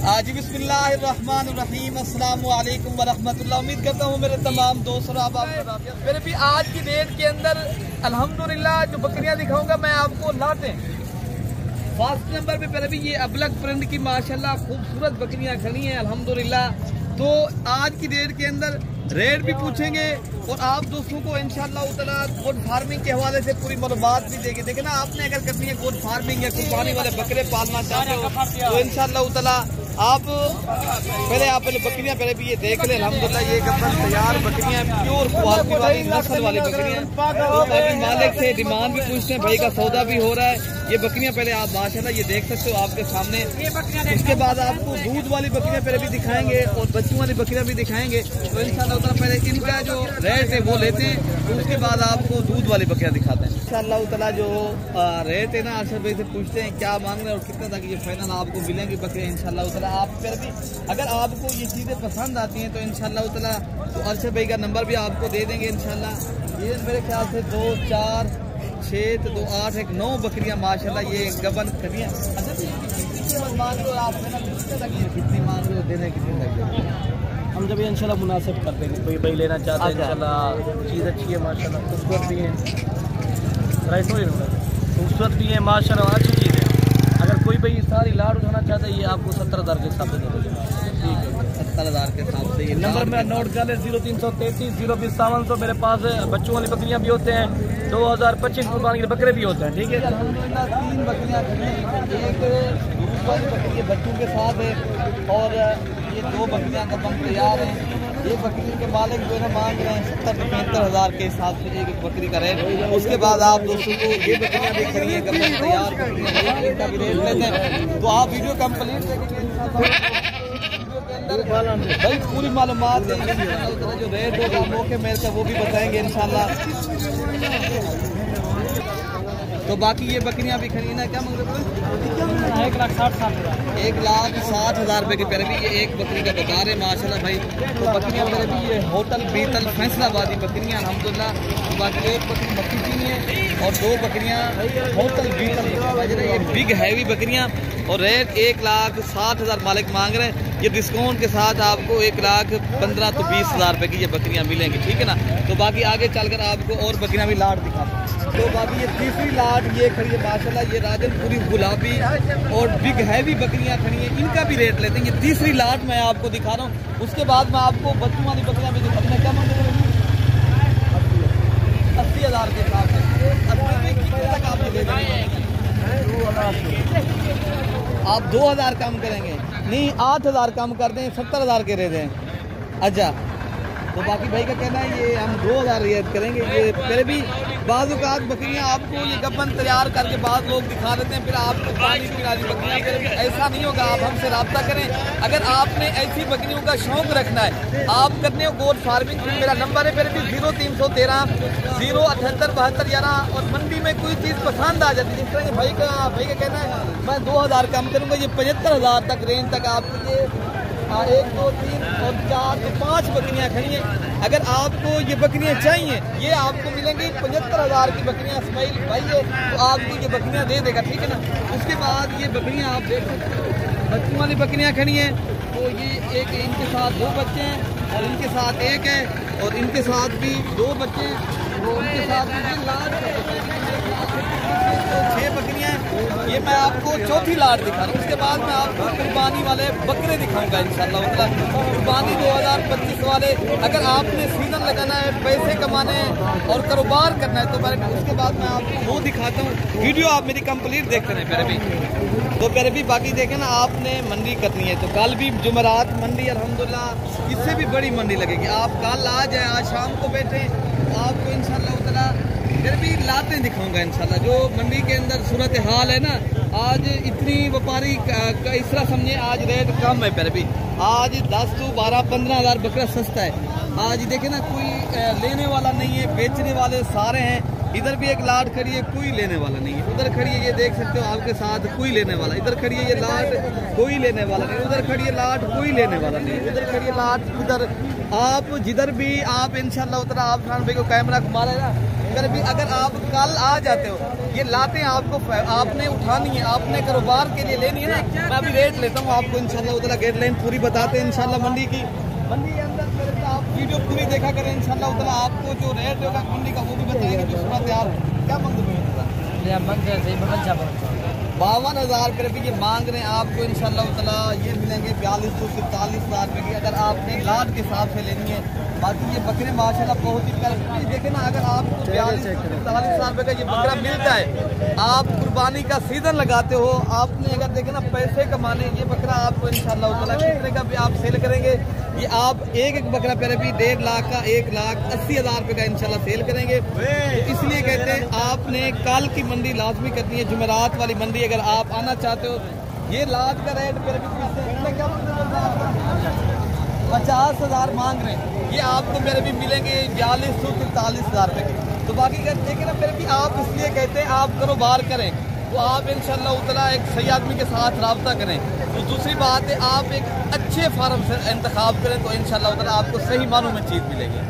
आज बिस्मिल्लाहिर्रहमानिर्रहीम अस्सलाम वालेकुम वरहमतुल्लाह। उम्मीद करता हूँ मेरे तमाम दोस्त और आप मेरे भी आज की डेट के अंदर अल्हम्दुलिल्लाह जो बकरियाँ दिखाऊंगा मैं आपको लाते फर्स्ट नंबर पे पहले भी ये अबलग प्रिंट की माशाल्लाह खूबसूरत बकरियाँ खड़ी हैं अल्हम्दुलिल्लाह। तो आज की डेट के अंदर रेट भी पूछेंगे और आप दोस्तों को इंशाअल्लाह ताला गुड फार्मिंग के हवाले से पूरी मालूमात भी देंगे। देखिए ना, आपने अगर करनी है गुड फार्मिंग या कुर्बानी वाले बकरे पालना चाहते हो तो इंशाअल्लाह ताला आप पहले बकरियां पहले भी ये देख ले। अल्हम्दुलिल्लाह ये गब्बर तैयार बकरियां प्योर क्वालिटी वाली नस्ल वाली बकरियां। तो अभी मालिक से डिमांड भी पूछते हैं, भाई का सौदा भी हो रहा है। ये बकरियां पहले आप माशाल्लाह ये देख सकते हो आपके सामने। उसके बाद आपको दूध वाली बकरियां पहले भी दिखाएंगे और बच्चों वाली बकरियां भी दिखाएंगे। तो इंशाअल्लाह पहले इनका जो रेट है वो लेते हैं, तो उसके बाद आपको दूध वाली बकरियां दिखाते हैं इंशाअल्लाह ताला। जो रेट है ना अरशद भाई से पूछते हैं क्या मांग रहे हैं और कितना तक ये फाइनल आपको मिलेंगी बकरियां इंशाअल्लाह ताला। आप फिर भी अगर आपको ये चीज़ें पसंद आती हैं तो इंशाअल्लाह ताला तो अरशद भाई का नंबर भी आपको दे देंगे इंशाअल्लाह। ये मेरे ख्याल से 2, 4, 6 तो 2, 8, 1, 9 बकरियां माशाल्लाह ये गबन करिए। अच्छा मांग लो आप कितनी मांग लो देने कितनी लगे हम जब इंशाल्लाह मुनासिब कर देंगे। कोई भाई लेना चाहते हैं इंशाल्लाह, चीज़ अच्छी है माशाल्लाह, खूबसूरत भी है, खूबसूरत भी है माशाल्लाह, अच्छी चीज़ है। अगर कोई भाई सारी लाड़ उठाना चाहता है ये आपको 70,000 के हिसाब से दे देंगे। ठीक है, 70,000 के हिसाब से। ये नंबर में नोट कर ले 0333 05700। मेरे पास बच्चों वाली बकरियाँ भी होते हैं, 2025 कुर्बानी के बकरे भी होते हैं। ठीक है, अल्हम्दुलिल्लाह 3 बकरियाँ खड़ी हैं, एक दूध वाली बकरी बच्चों के साथ है और ये 2 बकरियाँ कदम तैयार हैं। ये बकरी के मालिक जो है ना मांग रहे हैं 70-75,000 के हिसाब से एक बकरी का रेट। उसके बाद आप दोस्तों को ये बकरियाँ भी खड़ी हैं कदम तैयार बकरियाँ का भी रेट लेते हैं। तो आप वीडियो कंप्लीट देखेंगे भाई पूरी मालूमात जो रेट होगा मौके मेरे से वो भी बताएंगे इंशाल्लाह। तो बाकी ये बकरियां भी खड़ी ना, क्या मांग रहे हैं? 1,60,000 रुपये की पहले भी ये एक बकरी का बता रहे माशाल्लाह भाई। तो बकरियां पहले भी ये होटल बीतल फैसलाबादी बकरियां अल्हम्दुलिल्लाह। बाकी एक बकरी मक्की चीनी है और 2 बकरियां होटल बीतल, ये बिग हैवी बकरियां। और रेट 1,60,000 मालिक मांग रहे हैं। ये डिस्काउंट के साथ आपको 1,15,000 तो 20,000 रुपये की ये बकरियां मिलेंगी। ठीक है ना, तो बाकी आगे चलकर आपको और बकरियां भी लाट दिखाते हैं। तो बाकी ये तीसरी लाट ये खड़ी है माशाल्लाह, ये राजनपुरी गुलाबी और बिग हैवी बकरियां खड़ी हैं, इनका भी रेट लेते हैं। ये तीसरी लाट मैं आपको दिखा रहा हूँ। उसके बाद मैं आपको बच्चों वाली बकरियां भी दिखाता हूँ। क्या मांग रहे हैं? 80,000 के हिसाब से। 80 कितने तक आप दे देंगे? आप 2,000 कम करेंगे? नहीं, 8,000 कम कर दें, 70,000 के दे दें। अच्छा, तो बाकी भाई का कहना है ये हम 2,000 रियायत करेंगे। ये पहले भी बाज़ औक़ात बकरियाँ आपको ये गबन तैयार करके बाद लोग दिखा देते हैं, फिर आपको पानी पिलानी बकरियाँ। फिर ऐसा नहीं होगा, आप हमसे रब्ता करें। अगर आपने ऐसी बकरियों का शौक़ रखना है, आप करने हो गोट फार्मिंग, मेरा नंबर है फिर भी 0313 078 72 11। और मंडी में कोई चीज़ पसंद आ जाती है, जिस तरह भाई का कहना है मैं 2,000 कम करूँगा, ये 75,000 तक रेंज तक आपको ये 1, 2, 3 और 4 तो 5 बकरियाँ खड़ी हैं। अगर आपको ये बकरियाँ चाहिए ये आपको मिलेंगी 75,000 की बकरियाँ। इस्माइल भाई है तो आपको ये बकरियाँ दे देगा। ठीक है ना, उसके बाद ये बकरियाँ आप देख सकते हो बच्चों वाली बकरियाँ खड़ी हैं। तो ये एक इनके साथ 2 बच्चे हैं और इनके साथ 1 है और इनके साथ भी 2 बच्चे हैं। तो उनके साथ भी लाट 6 बकरियाँ हैं। ये मैं आपको चौथी लाट दिखा रहा हूँ। उसके बाद मैं आपको कुर्बानी वाले बकरे दिखाऊंगा इंशाअल्लाह। कुर्बानी 2025 वाले अगर आपने सीजन लगाना है, पैसे कमाने हैं और कारोबार करना है तो उसके बाद मैं आपको वो दिखाता हूँ। वीडियो आप मेरी कंप्लीट देखते हैं पहले भी। तो पहले भी बाकी देखें ना, आपने मंडी करनी है तो कल भी जुमेरात मंडी अल्हम्दुलिल्लाह इससे भी बड़ी मंडी लगेगी। आप कल आ जाए, आज शाम को बैठे तो आपको इंशाअल्लाह ताला फिर भी लाते दिखाऊंगा इंशाल्लाह। जो मंडी के अंदर सूरत हाल है ना, आज इतनी व्यापारी इस तरह समझे आज रेट कम है। फिर भी आज 10 to 12 15,000 बकरा सस्ता है। आज देखे ना, कोई लेने वाला नहीं है, बेचने वाले सारे हैं। इधर भी एक लाट खड़ी है, कोई लेने वाला नहीं है। उधर खड़ी है, ये देख सकते हो आपके साथ, कोई लेने वाला। इधर खड़ी है ये लाट, कोई लेने वाला नहीं। उधर खड़ी है लाट, कोई लेने वाला नहीं। उधर खड़ी है लाट, उधर आप जिधर भी आप इंशाअल्लाह उधर आप खान भाई को कैमरा घुमा लेना, फिर भी अगर आप कल आ जाते हो, ये लाते आपको आपने उठानी है, आपने कारोबार के लिए लेनी है ना। मैं अभी रेट लेता हूँ आपको इंशाल्लाह उधर गाइडलाइन पूरी बताते हैं इंशाल्लाह मंडी की। मंडी के अंदर फिर भी आप वीडियो पूरी देखा करें इंशाल्लाह उधर आपको जो रेट होगा मंडी का वो भी बताएंगे। जो सूरत यार क्या मंग रहे हैं 52,000 रुपये भी ये मांग रहे हैं आपको इंशाल्लाह ताला। ये मिलेंगे 42-43,000 रुपये की अगर आपने लाट के हिसाब से लेनी है। बाकी ये बकरे माशाल्लाह बहुत ही प्यारे देखे ना। अगर आपको 42-43,000 रुपये का ये बकरा मिलता है, आप कुर्बानी का सीजन लगाते हो, आपने अगर देखे ना पैसे कमाने, ये बकरा आपको इंशाल्लाह ताला कितने का भी आप सेल करेंगे। ये आप एक बकरा पहले भी 1.5 लाख का 1,80,000 रुपये का इंशाल्लाह सेल करेंगे। तो इसलिए कहते हैं आपने कल की मंडी लाजमी करनी है, जुमेरात वाली मंडी अगर आप आना चाहते हो। ये लाट का रेट फिर भी क्या 50,000 मांग रहे हैं, ये आपको मेरे भी मिलेंगे 42-43,000 रुपये के। तो बाकी देखें ना फिर भी आप इसलिए कहते हैं आप कारोबार करें तो आप इंशाल्लाह उतना एक सही आदमी के साथ रब्ता करें। तो दूसरी बात है आप एक अच्छे फार्म से इंतखाब करें तो इंशाल्लाह उतना आपको सही मानों में चीज़ मिलेगी।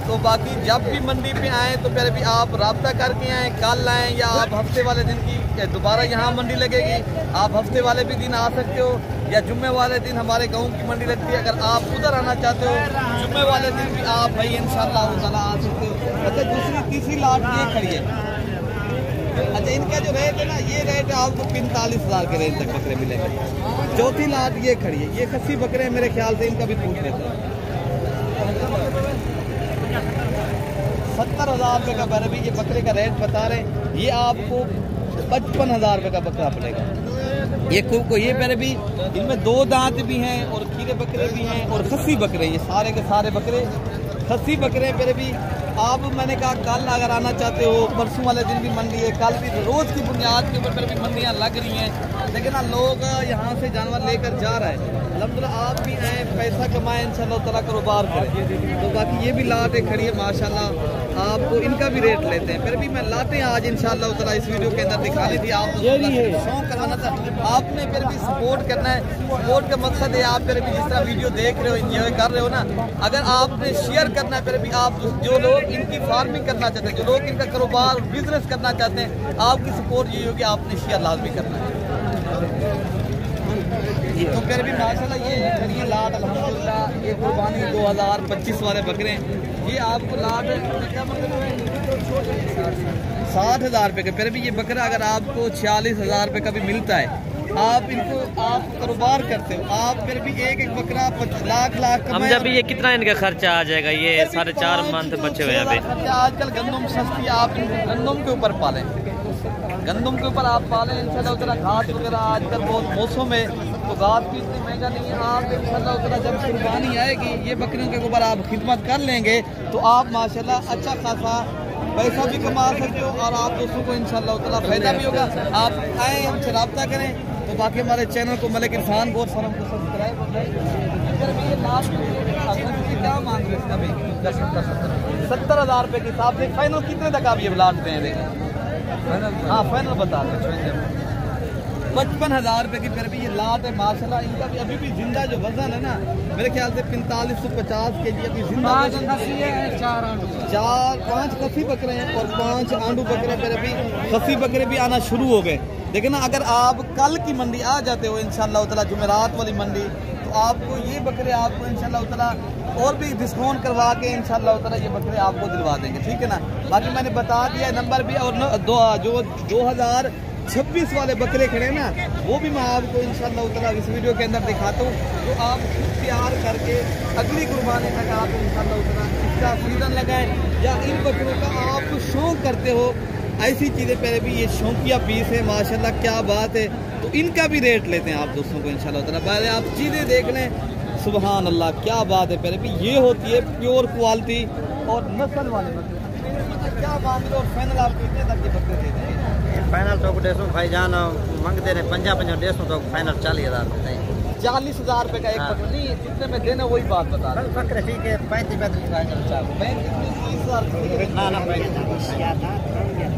तो बाकी जब भी मंडी पे आएँ तो फिर भी आप रब्ता करके आएँ, कल आएँ या आप हफ्ते वाले दिन की दोबारा यहाँ मंडी लगेगी, आप हफ्ते वाले भी दिन आ सकते हो या जुम्मे वाले दिन हमारे गांव की मंडी लगती है। अगर आप उधर आना चाहते हो जुम्मे वाले दिन भी आप भाई इंशाल्लाह ताला आ सकते हो। अच्छा दूसरी तीसरी लाट ये खड़ी है। अच्छा इनका जो रेट है ना, ये रेट आपको 45,000 के रेंज तक बकरे मिलेंगे। चौथी लाट ये खड़ी है, ये खस्सी बकरे मेरे ख्याल से इनका भी पूछ लेते हैं। 70,000 रुपये का बरबी ये बकरे का रेट बता रहे हैं। ये आपको 55,000 रुपये का बकरा पड़ेगा। ये मेरे भी इनमें 2 दांत भी हैं और खीरे बकरे भी हैं और खस्सी बकरे, ये सारे के सारे बकरे खस्सी बकरे मेरे भी। आप मैंने कहा कल अगर आना चाहते हो, परसों वाले दिन भी मंडी है, कल भी रोज़ की बुनियाद के ऊपर मेरे भी मंडियाँ लग रही हैं। लेकिन ना लोग यहाँ से जानवर लेकर जा रहे हैं। अल्हम्दुलिल्लाह आप भी आएँ, पैसा कमाएँ, इंशाल्लाह ताला कारोबार करें। तो बाकी ये भी लाट एक खड़ी है माशाल्लाह, आपको इनका भी रेट लेते हैं। फिर भी मैं लाते हैं आज इंशाल्लाह ताला इस वीडियो के अंदर दिखाने थी, आप शौक करवाना था। आपने फिर भी सपोर्ट करना है। सपोर्ट का मकसद है आप फिर भी जिस तरह वीडियो देख रहे हो, इंजॉय कर रहे हो ना, अगर आपने शेयर करना है, फिर भी आप जो लोग इनकी फार्मिंग करना चाहते हैं, जो लोग इनका कारोबार बिजनेस करना चाहते हैं, आपकी सपोर्ट यही होगी, आपने शेयर लाजमी करना है। तो फिर भी माशाल्लाह ये खड़ी लाट अल्हम्दुलिल्लाह ये कुर्बानी 2025 वाले बकरे, ये आपको लाट 60,000 रुपये का। फिर भी ये बकरा अगर आपको 46,000 रुपये का भी मिलता है, आप इनको आप कारोबार करते हो, आप फिर भी एक बकरा लाख हम जब ये कितना इनका खर्चा आ जाएगा? ये 4.5 मंथ बचे हुए हैं अभी। आजकल गंदम सस्ती, आप गंदम के ऊपर पालें, गंदम के ऊपर आप पालें इंशाल्लाह उतना। घास वगैरह आजकल बहुत मौसम है तो घास भी इतनी महंगा नहीं है। आप इंशाल्लाह उतना जब कुर्बानी आएगी ये बकरियों के ऊपर आप खिदमत कर लेंगे तो आप माशाल्लाह अच्छा खासा पैसा भी कमा सकते हो और आप दोस्तों को इंशाल्लाह उतना फ़ायदा भी होगा। आप आएँ, हमसे रब्ता करें। तो बाकी हमारे चैनल को मलिक इरफान गोश्त फार्म को सब्सक्राइब करें। लास्ट क्या मांग रहे इसका भी 70,000 रुपये के हिसाब से फाइनल कितने तक आप ये लाट दें? हाँ फाइनल बता दें 55,000 रुपये की। फिर भी ये लाट है माशाल्लाह। इनका भी अभी भी जिंदा जो वजन है ना, मेरे ख्याल से 45-50 kg अभी जिंदा है। 4-5 खसी बकरे हैं और 5 आंडू बकरे। फिर अभी खसी बकरे भी आना शुरू हो गए। लेकिन अगर आप कल की मंडी आ जाते हो इंशाल्लाह ताला, जुमेरात वाली मंडी, तो आपको ये बकरे आपको इंशाल्लाह ताला और भी डिस्काउंट करवा के इंशाल्लाह ताला ये बकरे आपको दिलवा देंगे, ठीक है ना। बाकी मैंने बता दिया नंबर भी, और जो 2026 वाले बकरे खड़े हैं ना, वो भी मैं आपको इंशाल्लाह ताला इस वीडियो के अंदर दिखाता हूँ। तो आप तैयार करके अगली कुर्बानी तक आप इंशाल्लाह ताला इसका सीजन लगाएं या इन बकरों का आप शौक करते हो, ऐसी चीज़ें पहले भी ये शौकिया पीस है माशाल्लाह, क्या बात है। तो इनका भी रेट लेते हैं आप दोस्तों को इंशाल्लाह ताला। पहले आप चीज़ें देख लें, सुबहान अल्लाह क्या बात है। पहले भी ये होती है प्योर क्वालिटी और नस्ल वाले बकरे। क्या बात है। और फाइनल आप कितने तक के बकरे दे देंगे? फाइनल तो डेढ़ भाईजान मांगते रहे 50-50 150 तो फाइनल 40,000 40,000 रुपये का एक बकरा नहीं, कितने में देना वही बात बता रहे। बकरे ठीक है 35-35 35-30,000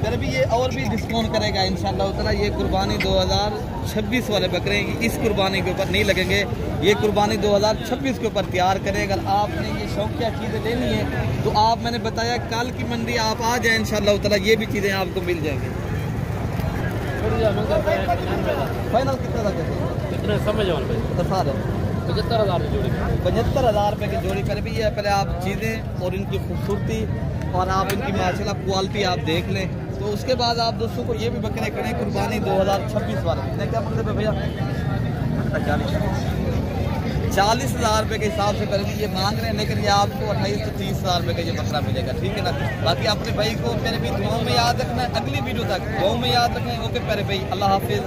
फिर भी ये और भी डिस्काउंट करेगा इंशाल्लाह ताला। ये कुर्बानी 2026 वाले बकरे इस कुर्बानी के ऊपर नहीं लगेंगे, ये कुर्बानी 2026 के ऊपर तैयार करें। अगर आपने ये शौकिया चीज़ें लेनी है तो आप, मैंने बताया कल की मंडी आप आ जाए इंशाल्लाह ताला, ये भी चीज़ें आपको मिल जाएंगी। फाइनल कितना था कितने समझ सारे 75,000 की जोड़ी, 75,000 रुपये की जोड़ी। पर भी ये पहले आप चीज़ें और इनकी खूबसूरती और आप इनकी माशाल्लाह क्वालिटी आप देख लें, तो उसके बाद आप दोस्तों को ये भी बकरे करें कुर्बानी 2026 वाले। कितने क्या मतलब है भैया? 40,000 रुपये के हिसाब से पहले ये मांग रहे हैं, लेकिन ये आपको 28 से 30,000 रुपये का ये बकरा मिलेगा, ठीक है ना। बाकी अपने भाई को मेरे भी दुआओं में याद रखना है, अगली वीडियो तक दुआओं में याद रखें। ओके प्यारे भाई, अल्लाह हाफिज़।